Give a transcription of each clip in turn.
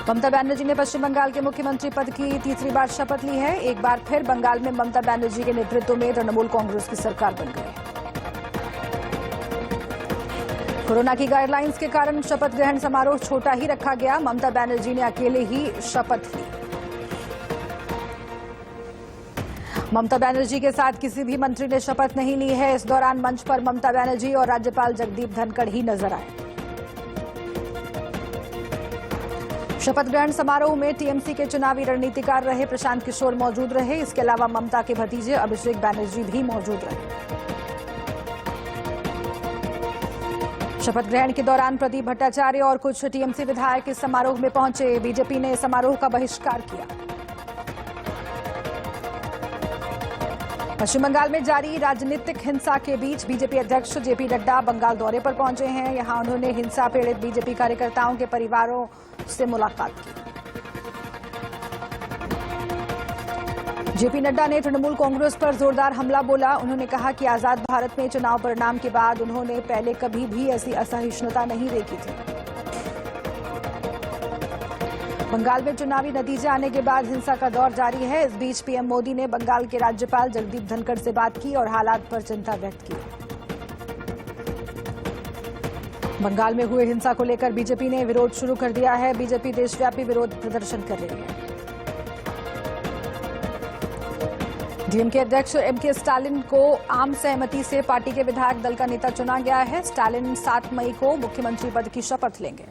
ममता बनर्जी ने पश्चिम बंगाल के मुख्यमंत्री पद की तीसरी बार शपथ ली है। एक बार फिर बंगाल में ममता बनर्जी के नेतृत्व में तृणमूल कांग्रेस की सरकार बन गई है। कोरोना की गाइडलाइंस के कारण शपथ ग्रहण समारोह छोटा ही रखा गया। ममता बनर्जी ने अकेले ही शपथ ली। ममता बनर्जी के साथ किसी भी मंत्री ने शपथ नहीं ली है। इस दौरान मंच पर ममता बनर्जी और राज्यपाल जगदीप धनखड़ ही नजर आए। शपथ ग्रहण समारोह में टीएमसी के चुनावी रणनीतिकार रहे प्रशांत किशोर मौजूद रहे। इसके अलावा ममता के भतीजे अभिषेक बनर्जी भी मौजूद रहे। शपथ ग्रहण के दौरान प्रदीप भट्टाचार्य और कुछ टीएमसी विधायक इस समारोह में पहुंचे। बीजेपी ने समारोह का बहिष्कार किया। पश्चिम बंगाल में जारी राजनीतिक हिंसा के बीच बीजेपी अध्यक्ष जेपी नड्डा बंगाल दौरे पर पहुंचे हैं। यहां उन्होंने हिंसा पीड़ित बीजेपी कार्यकर्ताओं के परिवारों से मुलाकात की। जेपी नड्डा ने तृणमूल कांग्रेस पर जोरदार हमला बोला। उन्होंने कहा कि आजाद भारत में चुनाव परिणाम के बाद उन्होंने पहले कभी भी ऐसी असहिष्णुता नहीं देखी थी। बंगाल में चुनावी नतीजे आने के बाद हिंसा का दौर जारी है। इस बीच पीएम मोदी ने बंगाल के राज्यपाल जगदीप धनखड़ से बात की और हालात पर चिंता व्यक्त की। बंगाल में हुए हिंसा को लेकर बीजेपी ने विरोध शुरू कर दिया है। बीजेपी देशव्यापी विरोध प्रदर्शन कर रही है। डीएमके अध्यक्ष एमके स्टालिन को आम सहमति से पार्टी के विधायक दल का नेता चुना गया है। स्टालिन 7 मई को मुख्यमंत्री पद की शपथ लेंगे।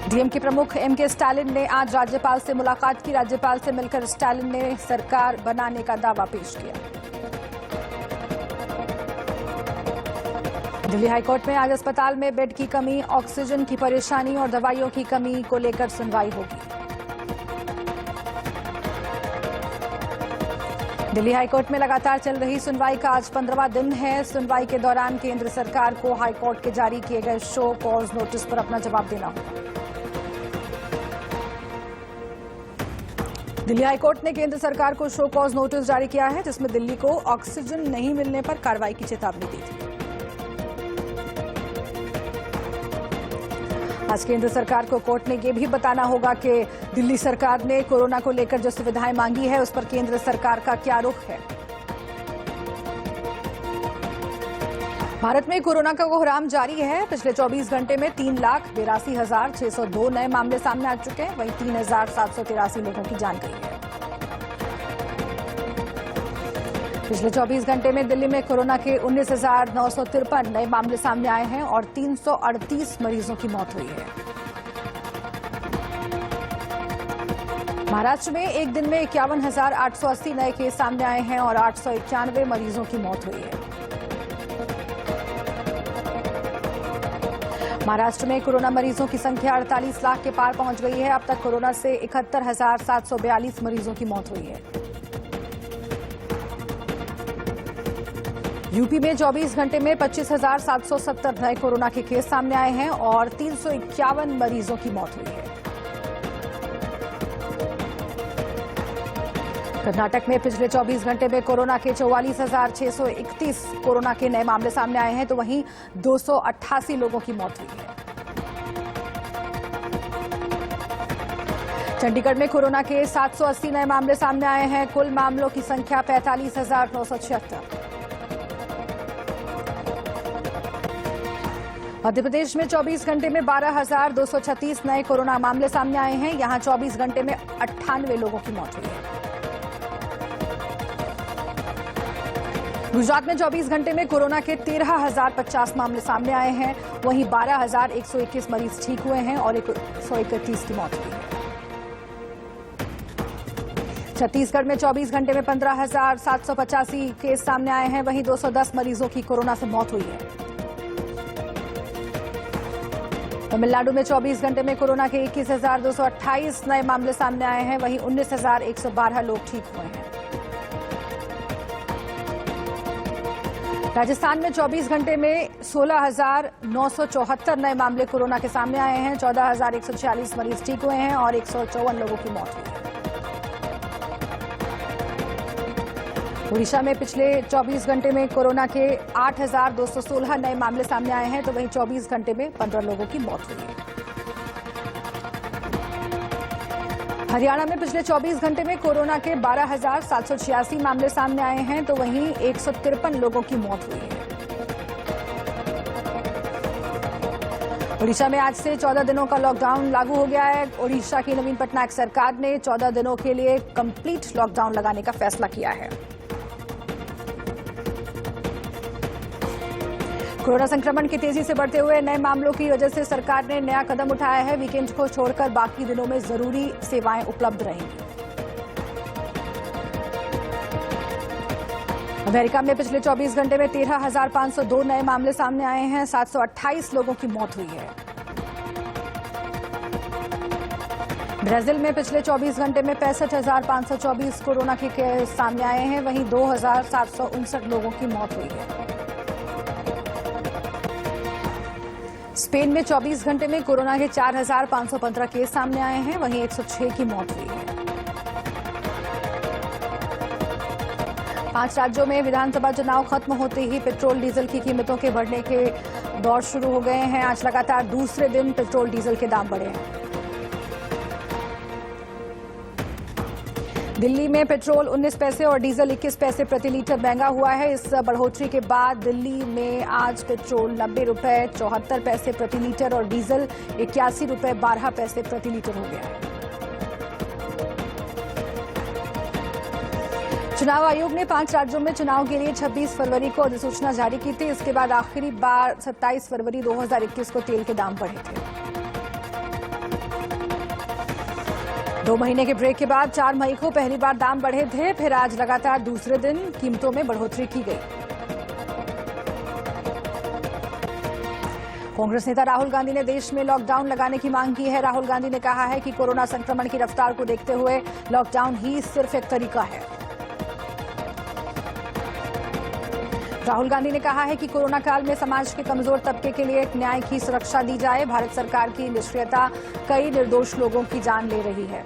डीएमके प्रमुख एमके स्टालिन ने आज राज्यपाल से मुलाकात की। राज्यपाल से मिलकर स्टालिन ने सरकार बनाने का दावा पेश किया। दिल्ली हाईकोर्ट में आज अस्पताल में बेड की कमी, ऑक्सीजन की परेशानी और दवाइयों की कमी को लेकर सुनवाई होगी। दिल्ली हाईकोर्ट में लगातार चल रही सुनवाई का आज 15वां दिन है। सुनवाई के दौरान केंद्र सरकार को हाईकोर्ट के जारी किए गए शो कॉज नोटिस पर अपना जवाब देना होगा। दिल्ली हाईकोर्ट ने केंद्र सरकार को शो कॉज नोटिस जारी किया है, जिसमें दिल्ली को ऑक्सीजन नहीं मिलने पर कार्रवाई की चेतावनी दी थी। आज केंद्र सरकार को कोर्ट ने यह भी बताना होगा कि दिल्ली सरकार ने कोरोना को लेकर जो सुविधाएं मांगी है उस पर केंद्र सरकार का क्या रुख है। भारत में कोरोना का कोहराम जारी है। पिछले 24 घंटे में 3,82,602 नए मामले सामने आ चुके हैं। वहीं 3,783 लोगों की जान गई है। पिछले 24 घंटे में दिल्ली में कोरोना के 19,953 नए मामले सामने आए हैं और 338 मरीजों की मौत हुई है। महाराष्ट्र में एक दिन में 51,880 नए केस सामने आए हैं और 891 मरीजों की मौत हुई है। महाराष्ट्र में कोरोना मरीजों की संख्या 48 लाख के पार पहुंच गई है। अब तक कोरोना से 71,742 मरीजों की मौत हुई है। यूपी में 24 घंटे में 25,770 नए कोरोना के केस सामने आए हैं और 351 मरीजों की मौत हुई है। कर्नाटक में पिछले 24 घंटे में कोरोना के 44,631 कोरोना के नए मामले सामने आए हैं, तो वहीं 288 लोगों की मौत हुई है। चंडीगढ़ में कोरोना के 780 नए मामले सामने आए हैं। कुल मामलों की संख्या 45,976। मध्य प्रदेश में 24 घंटे में 12,236 नए कोरोना मामले सामने आए हैं। यहां 24 घंटे में 98 लोगों की मौत हुई है। गुजरात में 24 घंटे में कोरोना के 13,050 मामले सामने आए हैं। वहीं 12,121 मरीज ठीक हुए हैं और 131 की मौत हुई है। छत्तीसगढ़ में 24 घंटे में 15,785 केस सामने आए हैं। वहीं 210 मरीजों की कोरोना से मौत हुई है। तमिलनाडु में 24 घंटे में कोरोना के 21,228 नए मामले सामने आए हैं। वहीं 19,112 लोग ठीक हुए हैं। राजस्थान में 24 घंटे में 16,974 नए मामले कोरोना के सामने आए हैं। 14,146 मरीज ठीक हुए हैं और 154 लोगों की मौत हुई है। उड़ीसा में पिछले 24 घंटे में कोरोना के 8,216 नए मामले सामने आए हैं, तो वहीं 24 घंटे में 15 लोगों की मौत हुई है। हरियाणा में पिछले 24 घंटे में कोरोना के 12,786 मामले सामने आए हैं, तो वहीं 153 लोगों की मौत हुई है। उड़ीसा में आज से 14 दिनों का लॉकडाउन लागू हो गया है। उड़ीसा की नवीन पटनायक सरकार ने 14 दिनों के लिए कंप्लीट लॉकडाउन लगाने का फैसला किया है। कोरोना संक्रमण की तेजी से बढ़ते हुए नए मामलों की वजह से सरकार ने नया कदम उठाया है। वीकेंड को छोड़कर बाकी दिनों में जरूरी सेवाएं उपलब्ध रहेंगी। अमेरिका में पिछले 24 घंटे में 13,502 नए मामले सामने आए हैं। 728 लोगों की मौत हुई है। ब्राजील में पिछले 24 घंटे में 65,524 कोरोना के केस सामने आए हैं। वहीं 2,759 लोगों की मौत हुई है। स्पेन में 24 घंटे में कोरोना के 4,515 केस सामने आए हैं। वहीं 106 की मौत हुई है। 5 राज्यों में विधानसभा चुनाव खत्म होते ही पेट्रोल डीजल की कीमतों के बढ़ने के दौर शुरू हो गए हैं। आज लगातार दूसरे दिन पेट्रोल डीजल के दाम बढ़े हैं। दिल्ली में पेट्रोल 19 पैसे और डीजल 21 पैसे प्रति लीटर महंगा हुआ है। इस बढ़ोतरी के बाद दिल्ली में आज पेट्रोल 90 रुपए 74 पैसे प्रति लीटर और डीजल 81 रुपए 12 पैसे प्रति लीटर हो गया है। चुनाव आयोग ने 5 राज्यों में चुनाव के लिए 26 फरवरी को अधिसूचना जारी की थी। इसके बाद आखिरी बार 27 फरवरी 2021 को तेल के दाम बढ़े थे। 2 महीने के ब्रेक के बाद 4 मई को पहली बार दाम बढ़े थे। फिर आज लगातार दूसरे दिन कीमतों में बढ़ोतरी की गई। कांग्रेस नेता राहुल गांधी ने देश में लॉकडाउन लगाने की मांग की है। राहुल गांधी ने कहा है कि कोरोना संक्रमण की रफ्तार को देखते हुए लॉकडाउन ही सिर्फ एक तरीका है। राहुल गांधी ने कहा है कि कोरोना काल में समाज के कमजोर तबके के लिए एक न्याय की सुरक्षा दी जाए। भारत सरकार की निष्क्रियता कई निर्दोष लोगों की जान ले रही है।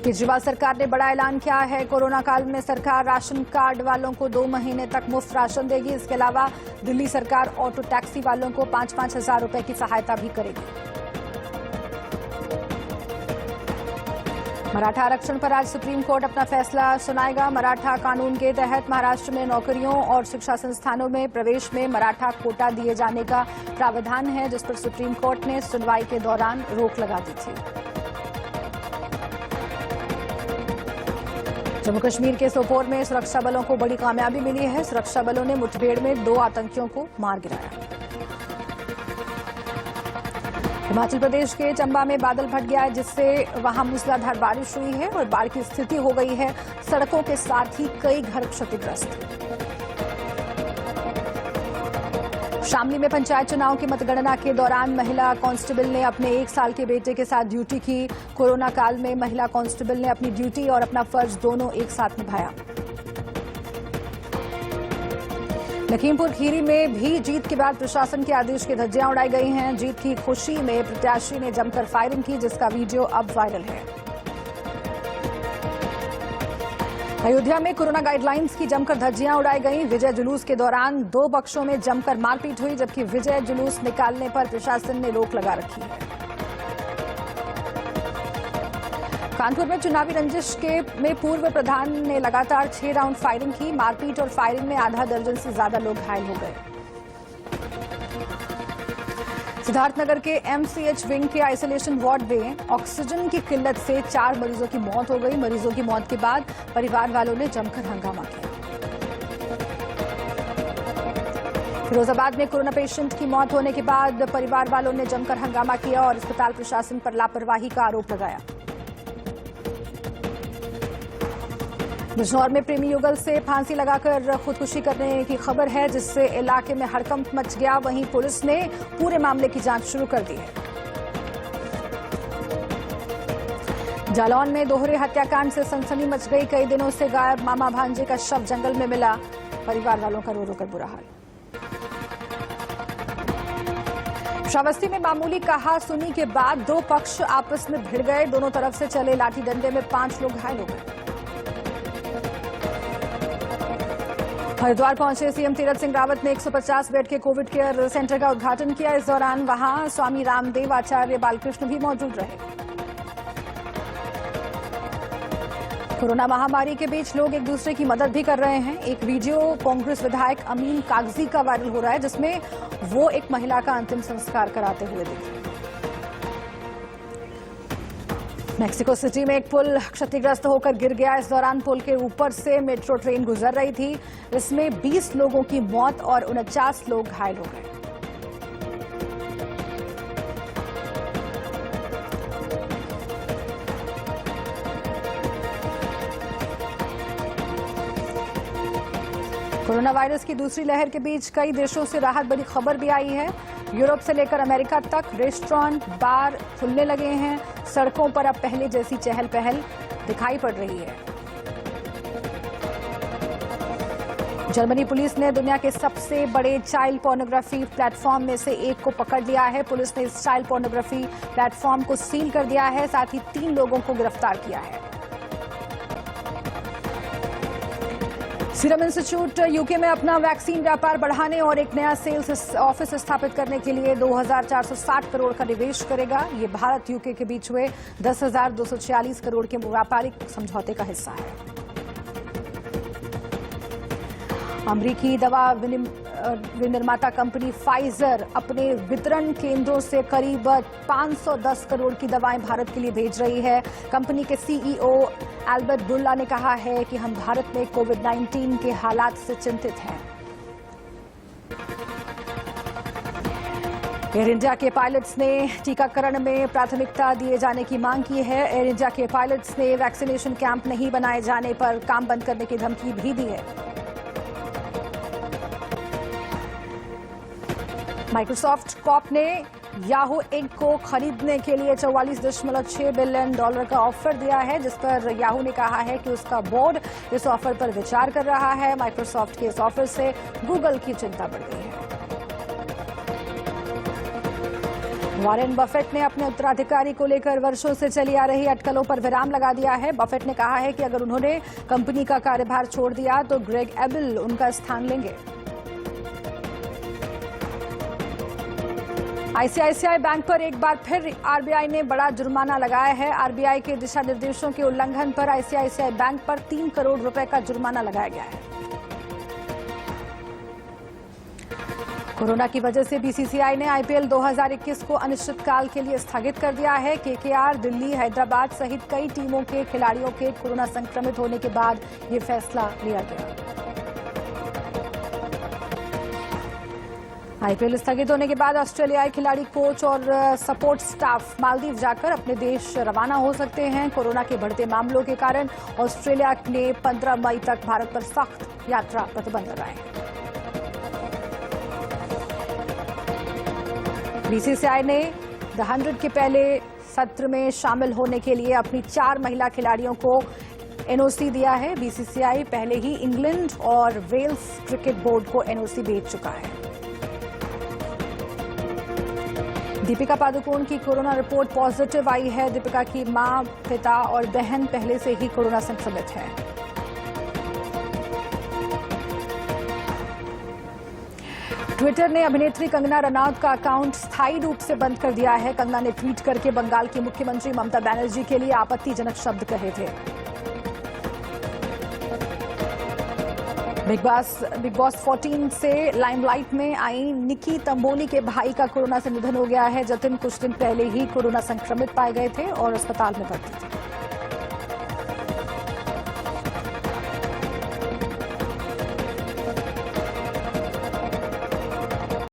केजरीवाल सरकार ने बड़ा ऐलान किया है। कोरोना काल में सरकार राशन कार्ड वालों को 2 महीने तक मुफ्त राशन देगी। इसके अलावा दिल्ली सरकार ऑटो टैक्सी वालों को 5-5 हजार रुपए की सहायता भी करेगी। मराठा आरक्षण पर आज सुप्रीम कोर्ट अपना फैसला सुनाएगा। मराठा कानून के तहत महाराष्ट्र में नौकरियों और शिक्षा संस्थानों में प्रवेश में मराठा कोटा दिए जाने का प्रावधान है, जिस पर सुप्रीम कोर्ट ने सुनवाई के दौरान रोक लगा दी थी। जम्मू कश्मीर के सोपोर में सुरक्षा बलों को बड़ी कामयाबी मिली है। सुरक्षा बलों ने मुठभेड़ में 2 आतंकियों को मार गिराया। हिमाचल प्रदेश के चंबा में बादल फट गया है, जिससे वहां मूसलाधार बारिश हुई है और बाढ़ की स्थिति हो गई है। सड़कों के साथ ही कई घर क्षतिग्रस्त। शामली में पंचायत चुनाव की मतगणना के दौरान महिला कांस्टेबल ने अपने 1 साल के बेटे के साथ ड्यूटी की। कोरोना काल में महिला कांस्टेबल ने अपनी ड्यूटी और अपना फर्ज दोनों एक साथ निभाया। लखीमपुर खीरी में भी जीत के बाद प्रशासन के आदेश की धज्जियां उड़ाई गई हैं। जीत की खुशी में प्रत्याशी ने जमकर फायरिंग की, जिसका वीडियो अब वायरल है। अयोध्या में कोरोना गाइडलाइंस की जमकर धज्जियां उड़ाई गईं। विजय जुलूस के दौरान 2 पक्षों में जमकर मारपीट हुई, जबकि विजय जुलूस निकालने पर प्रशासन ने रोक लगा रखी है। कानपुर में चुनावी रंजिश में पूर्व प्रधान ने लगातार 6 राउंड फायरिंग की। मारपीट और फायरिंग में आधा दर्जन से ज्यादा लोग घायल हो गए। सिद्धार्थनगर के एमसीएच विंग के आइसोलेशन वार्ड में ऑक्सीजन की किल्लत से 4 मरीजों की मौत हो गई। मरीजों की मौत के बाद परिवार वालों ने जमकर हंगामा किया। फिरोजाबाद में कोरोना पेशेंट की मौत होने के बाद परिवार वालों ने जमकर हंगामा किया और अस्पताल प्रशासन पर लापरवाही का आरोप लगाया। बिजनौर में प्रेमी युगल से फांसी लगाकर खुदकुशी करने की खबर है, जिससे इलाके में हड़कंप मच गया। वहीं पुलिस ने पूरे मामले की जांच शुरू कर दी है। जालौन में दोहरे हत्याकांड से सनसनी मच गई। कई दिनों से गायब मामा भांजे का शव जंगल में मिला। परिवार वालों का रो रो कर बुरा हाल। श्रावस्ती में मामूली कहा-सुनी के बाद 2 पक्ष आपस में भिड़ गए। दोनों तरफ से चले लाठी डंडे में 5 लोग घायल हो गए। हरिद्वार पहुंचे सीएम तीरथ सिंह रावत ने 150 बेड के कोविड केयर सेंटर का उद्घाटन किया। इस दौरान वहां स्वामी रामदेव, आचार्य बालकृष्ण भी मौजूद रहे। कोरोना महामारी के बीच लोग एक दूसरे की मदद भी कर रहे हैं। एक वीडियो कांग्रेस विधायक अमीन कागजी का वायरल हो रहा है, जिसमें वो एक महिला का अंतिम संस्कार कराते हुए दिखे। मेक्सिको सिटी में एक पुल क्षतिग्रस्त होकर गिर गया। इस दौरान पुल के ऊपर से मेट्रो ट्रेन गुजर रही थी। इसमें 20 लोगों की मौत और 49 लोग घायल हो गए। कोरोना वायरस की दूसरी लहर के बीच कई देशों से राहत भरी खबर भी आई है। यूरोप से लेकर अमेरिका तक रेस्टोरेंट, बार खुलने लगे हैं। सड़कों पर अब पहले जैसी चहल पहल दिखाई पड़ रही है। जर्मनी पुलिस ने दुनिया के सबसे बड़े चाइल्ड पोर्नोग्राफी प्लेटफॉर्म में से एक को पकड़ लिया है। पुलिस ने इस चाइल्ड पोर्नोग्राफी प्लेटफॉर्म को सील कर दिया है, साथ ही 3 लोगों को गिरफ्तार किया है। सीरम इंस्टीट्यूट यूके में अपना वैक्सीन व्यापार बढ़ाने और एक नया सेल्स ऑफिस स्थापित करने के लिए 2,460 करोड़ का निवेश करेगा। ये भारत यूके के बीच हुए 10,246 करोड़ के व्यापारिक समझौते का हिस्सा है। अमेरिकी दवा विनिर्माता कंपनी फाइजर अपने वितरण केंद्रों से करीब 510 करोड़ की दवाएं भारत के लिए भेज रही है। कंपनी के सीईओ एल्बर्ट बुर्ला ने कहा है कि हम भारत में कोविड-19 के हालात से चिंतित हैं। एयर इंडिया के पायलट्स ने टीकाकरण में प्राथमिकता दिए जाने की मांग की है। एयर इंडिया के पायलट्स ने वैक्सीनेशन कैंप नहीं बनाए जाने पर काम बंद करने की धमकी भी दी है। माइक्रोसॉफ्ट कॉर्प ने याहू इंक को खरीदने के लिए $44.6 बिलियन का ऑफर दिया है, जिस पर याहू ने कहा है कि उसका बोर्ड इस ऑफर पर विचार कर रहा है। माइक्रोसॉफ्ट के इस ऑफर से गूगल की चिंता बढ़ गई है। वॉरेन बफेट ने अपने उत्तराधिकारी को लेकर वर्षों से चली आ रही अटकलों पर विराम लगा दिया है। बफेट ने कहा है कि अगर उन्होंने कंपनी का कार्यभार छोड़ दिया तो ग्रेग एबल उनका स्थान लेंगे। आईसीआईसीआई बैंक पर एक बार फिर आरबीआई ने बड़ा जुर्माना लगाया है। आरबीआई के दिशा निर्देशों के उल्लंघन पर आईसीआईसीआई बैंक पर 3 करोड़ रुपए का जुर्माना लगाया गया है। कोरोना की वजह से बीसीसीआई ने आईपीएल 2021 को अनिश्चितकाल के लिए स्थगित कर दिया है। केकेआर, दिल्ली, हैदराबाद सहित कई टीमों के खिलाड़ियों के कोरोना संक्रमित होने के बाद ये फैसला लिया गया। आईपीएल स्थगित होने के बाद ऑस्ट्रेलियाई खिलाड़ी, कोच और सपोर्ट स्टाफ मालदीव जाकर अपने देश रवाना हो सकते हैं। कोरोना के बढ़ते मामलों के कारण ऑस्ट्रेलिया ने 15 मई तक भारत पर सख्त यात्रा प्रतिबंध लगाए। बीसीसीआई ने द 100 के पहले सत्र में शामिल होने के लिए अपनी 4 महिला खिलाड़ियों को एनओसी दिया है। बीसीसीआई पहले ही इंग्लैंड और वेल्स क्रिकेट बोर्ड को एनओसी भेज चुका है। दीपिका पादुकोण की कोरोना रिपोर्ट पॉजिटिव आई है। दीपिका की मां, पिता और बहन पहले से ही कोरोना संक्रमित हैं। ट्विटर ने अभिनेत्री कंगना रनौत का अकाउंट स्थायी रूप से बंद कर दिया है। कंगना ने ट्वीट करके बंगाल की मुख्यमंत्री ममता बनर्जी के लिए आपत्तिजनक शब्द कहे थे। बिग बॉस 14 से लाइमलाइट में आई निकी तंबोली के भाई का कोरोना से निधन हो गया है। जतिन कुछ दिन पहले ही कोरोना संक्रमित पाए गए थे और अस्पताल में भर्ती थे।